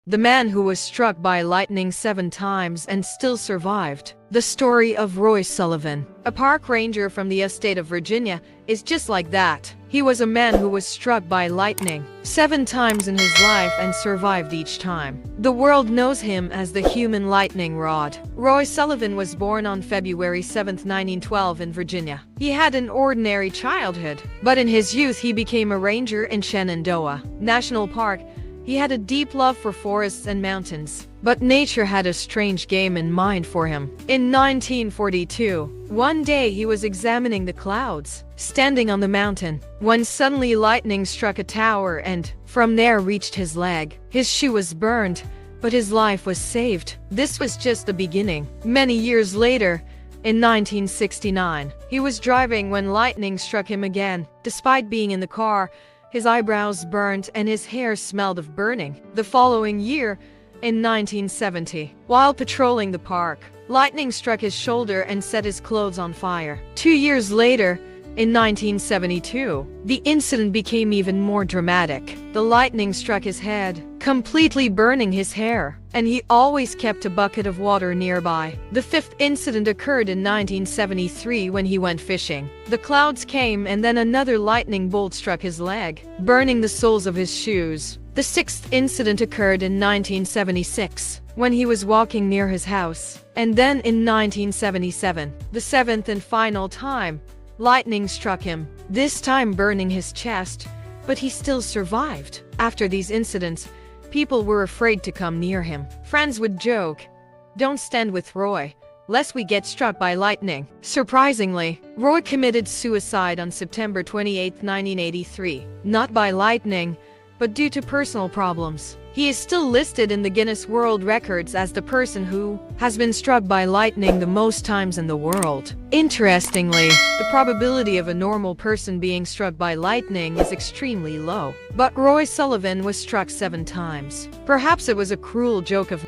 The man who was struck by lightning 7 times and still survived. The story of Roy Sullivan, a park ranger from the state of Virginia, is just like that. He was a man who was struck by lightning 7 times in his life and survived each time. The world knows him as the human lightning rod. Roy Sullivan was born on February 7, 1912 in Virginia. He had an ordinary childhood, but in his youth he became a ranger in Shenandoah National Park. He had a deep love for forests and mountains, but nature had a strange game in mind for him. In 1942, one day he was examining the clouds, standing on the mountain, when suddenly lightning struck a tower and, from there, reached his leg. His shoe was burned, but his life was saved. This was just the beginning. Many years later, in 1969, he was driving when lightning struck him again. Despite being in the car, his eyebrows burned and his hair smelled of burning. The following year, in 1970, while patrolling the park, lightning struck his shoulder and set his clothes on fire. 2 years later, in 1972, the incident became even more dramatic. The lightning struck his head, completely burning his hair, and he always kept a bucket of water nearby. The 5th incident occurred in 1973 when he went fishing. The clouds came and then another lightning bolt struck his leg, burning the soles of his shoes. The 6th incident occurred in 1976 when he was walking near his house, and then in 1977, the 7th and final time, lightning struck him, this time burning his chest, but he still survived. After these incidents, people were afraid to come near him. Friends would joke, "Don't stand with Roy, lest we get struck by lightning." Surprisingly, Roy committed suicide on September 28, 1983, not by lightning, but due to personal problems. He is still listed in the Guinness World Records as the person who has been struck by lightning the most times in the world. Interestingly, the probability of a normal person being struck by lightning is extremely low. But Roy Sullivan was struck 7 times. Perhaps it was a cruel joke of